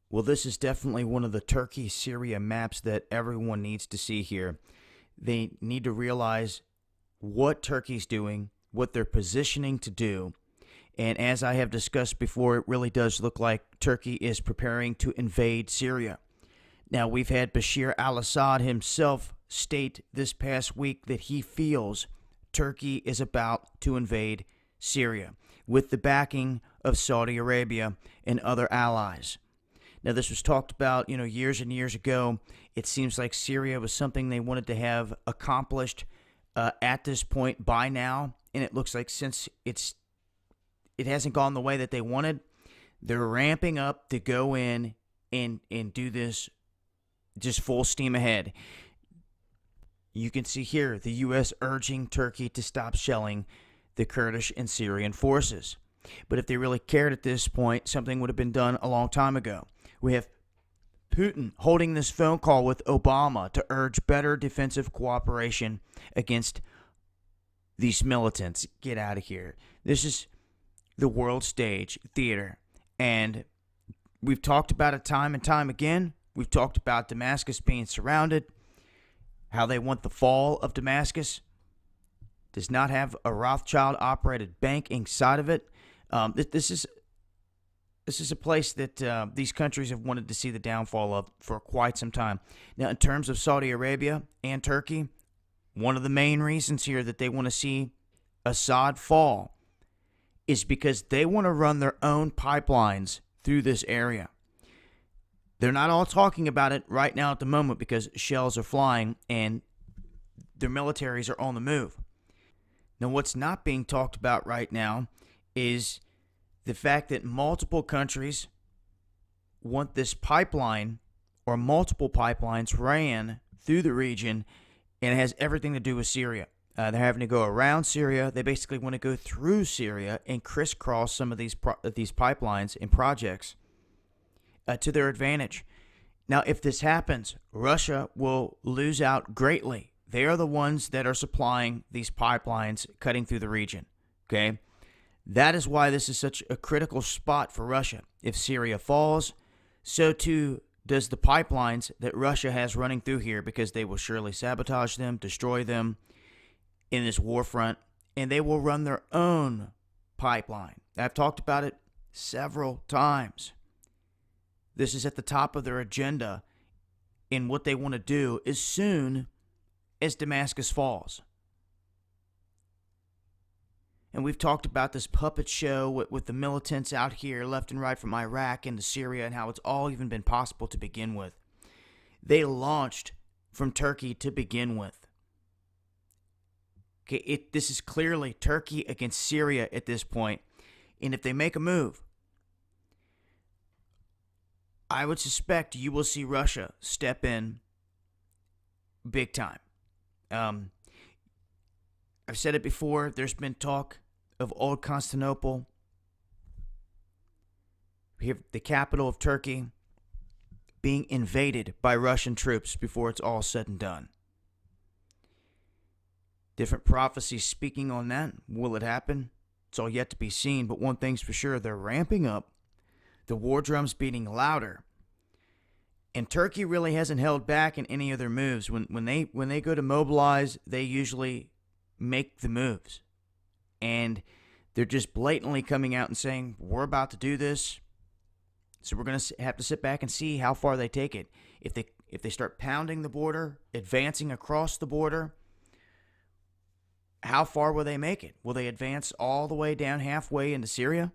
Well, this is definitely one of the Turkey-Syria maps that everyone needs to see here. They need to realize what Turkey's doing, what they're positioning to do. And as I have discussed before, it really does look like Turkey is preparing to invade Syria. Now, we've had Bashir al-Assad himself state this past week that he feels Turkey is about to invade Syria with the backing of Saudi Arabia and other allies. Now, this was talked about, years and years ago. It seems like Syria was something they wanted to have accomplished at this point by now, and it looks like since it hasn't gone the way that they wanted, they're ramping up to go in and do this just full steam ahead. You can see here the U.S. urging Turkey to stop shelling the Kurdish and Syrian forces. But if they really cared at this point, something would have been done a long time ago. We have Putin holding this phone call with Obama to urge better defensive cooperation against these militants. Get out of here. This is the world stage theater. And we've talked about it time and time again. We've talked about Damascus being surrounded, how they want the fall of Damascus. Does not have a Rothschild-operated bank inside of it. This is a place that these countries have wanted to see the downfall of for quite some time. Now, in terms of Saudi Arabia and Turkey, one of the main reasons here that they want to see Assad fall is because they want to run their own pipelines through this area. They're not all talking about it right now at the moment because shells are flying and their militaries are on the move. Now, what's not being talked about right now is the fact that multiple countries want this pipeline or multiple pipelines ran through the region, and it has everything to do with Syria. They're having to go around Syria. They basically want to go through Syria and crisscross some of these pipelines and projects to their advantage. Now, if this happens, Russia will lose out greatly. They are the ones that are supplying these pipelines cutting through the region. Okay? That is why this is such a critical spot for Russia. If Syria falls, so too does the pipelines that Russia has running through here, because they will surely sabotage them, destroy them in this war front, and they will run their own pipeline. I've talked about it several times. This is at the top of their agenda in what they want to do as soon as Damascus falls. And we've talked about this puppet show with the militants out here left and right from Iraq into Syria and how it's all even been possible to begin with. They launched from Turkey to begin with. Okay, this is clearly Turkey against Syria at this point. And if they make a move, I would suspect you will see Russia step in big time. I've said it before, there's been talk of Old Constantinople, the capital of Turkey, being invaded by Russian troops before it's all said and done. Different prophecies speaking on that. Will it happen? It's all yet to be seen, but one thing's for sure, they're ramping up. The war drum's beating louder. And Turkey really hasn't held back in any of their moves. When they go to mobilize, they usually make the moves. And they're just blatantly coming out and saying, we're about to do this. So we're going to have to sit back and see how far they take it. If they start pounding the border, advancing across the border, how far will they make it? Will they advance all the way down halfway into Syria?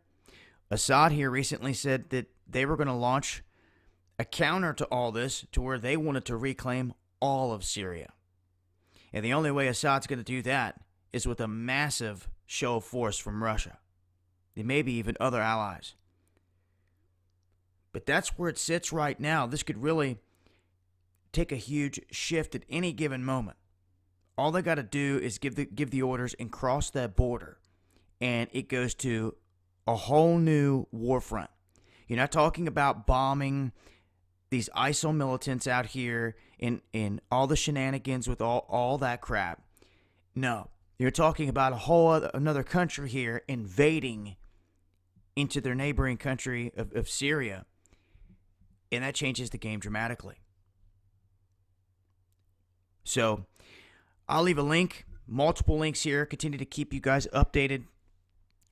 Assad here recently said that they were going to launch a counter to all this to where they wanted to reclaim all of Syria. And the only way Assad's going to do that is with a massive show of force from Russia. And maybe even other allies. But that's where it sits right now. This could really take a huge shift at any given moment. All they got to do is give the orders and cross that border. And it goes to a whole new war front. You're not talking about bombing these ISIL militants out here in all the shenanigans with all that crap. No, you're talking about another country here invading into their neighboring country of Syria And that changes the game dramatically. So I'll leave a link, multiple links here. Continue to keep you guys updated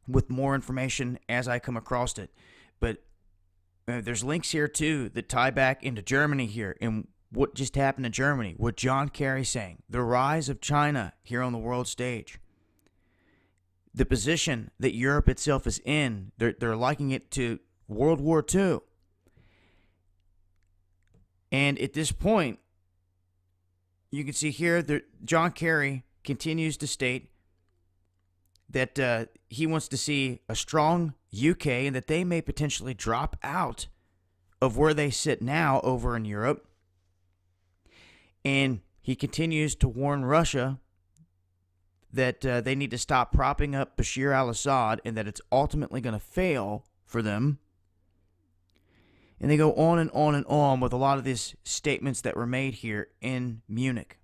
with more information as I come across it. But there's links here too that tie back into Germany here and what just happened in Germany, what John Kerry saying, the rise of China here on the world stage. The position that Europe itself is in, they're likening it to World War II. And at this point, you can see here that John Kerry continues to state that he wants to see a strong UK and that they may potentially drop out of where they sit now over in Europe. And he continues to warn Russia that they need to stop propping up Bashar al-Assad and that it's ultimately going to fail for them. And they go on and on and on with a lot of these statements that were made here in Munich.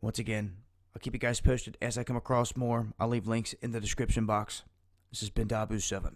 Once again, I'll keep you guys posted as I come across more. I'll leave links in the description box. This has been Dabu7.